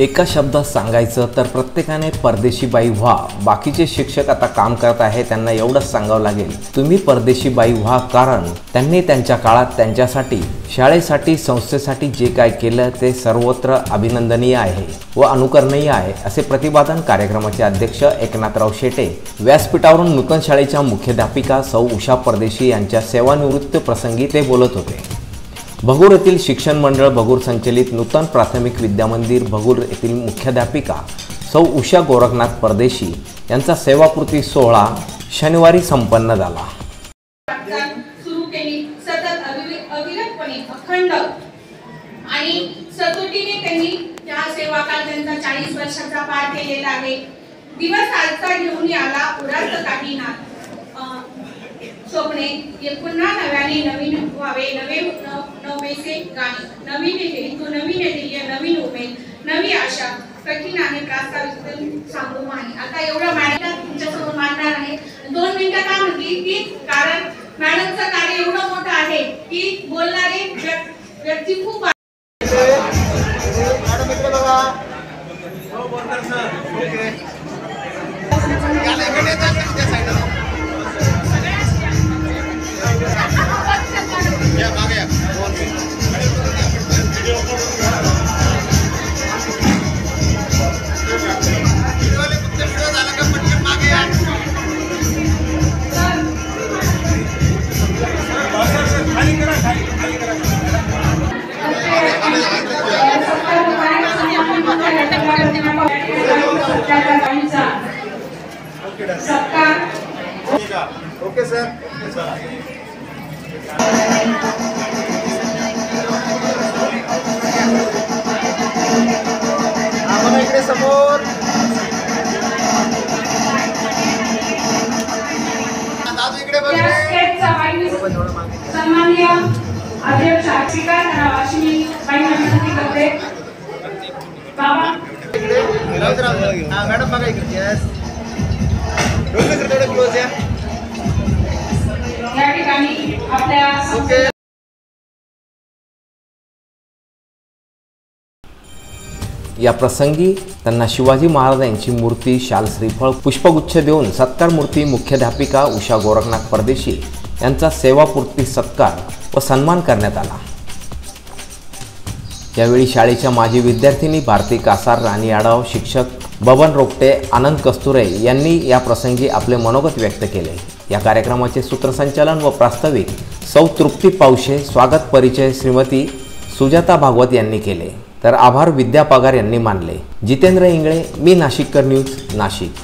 एका शब्दात सांगायचं तर प्रत्येकाने परदेशी बाई व्हा। बाकीचे शिक्षक आता काम करत आहे त्यांना एवढंच सांगावं लागेल, तुम्ही परदेशी बाई व्हा, कारण त्यांनी त्यांच्या काळात त्यांच्यासाठी, शाळेसाठी, संस्थेसाठी जे काय केलं ते सर्वत्र अभिनंदनीय आहे व अनुकरणीय आहे, असे प्रतिपादन कार्यक्रमाचे अध्यक्ष एकनाथराव शेटे व्यासपीठावरून नूतन शाळेच्या मुख्याध्यापिका सौ उषा परदेशी यांच्या सेवानिवृत्ती प्रसंगी ते बोलत होते। भगूर येथील शिक्षण मंडळ भगूर संचलित नूतन प्राथमिक विद्यामंदिर भगूर येथील मुख्याध्यापिका सौ उषा गोरखनाथ परदेशी यांचा सेवापूर्ती सोहळा शनिवारी संपन्न झाला। सुरू केली सतत अविरतपणे अखंड आणि सतोटीने त्यांनी त्या सेवाकाल त्यांचा 40 वर्षाचा पार केलेला आहे। दिवस आजचा घेऊन आला उरात काही ना स्वप्ने पुन्हा नव्याने नवीन व्हावे, नवेसे गाणे, नवीन हेतू, नवीन ध्येय, नवीन उमेद, नवी आशा, कठीणाने प्रास्ताविक सांगू माने। आता एवढा मॅडमला तुमच्या समोर मांडणार आहे। 2 मिनिटं का म्हटली की कारण मॅडमचं कार्य एवढं मोठं आहे की बोलणारे व्यक्ती खूप मॅडम इकडे बघा। हो बोलणार सर। Okay okay sir. आपण इकडे समोर दादू इकडे सन्माननीय अध्यक्ष स्वीकार करावा अशी मी विनंती करते। बाबा मॅडम बघा इकडे थोडं क्लोज या ठिकाणी आपल्या या प्रसंगी त्यांना शिवाजी महाराजांची मूर्ती, शाल, श्रीफळ, पुष्पगुच्छ देऊन सत्कार मूर्ती मुख्याध्यापिका उषा गोरखनाथ परदेशी यांचा सेवापूर्ती सत्कार व सन्मान करण्यात आला। यावेळी शाळेच्या माजी विद्यार्थिनी भारती कासार, राणी आडाव, शिक्षक बबन रोपटे, आनंद कस्तुरे यांनी या प्रसंगी आपले मनोगत व्यक्त केले। या कार्यक्रमाचे सूत्रसंचालन व प्रास्ताविक सौ तृप्ती पावशे, स्वागत परिचय श्रीमती सुजाता भागवत यांनी केले, तर आभार विद्या पगार यांनी मानले। जितेंद्र इंगळे, मी नाशिककर न्यूज, नाशिक।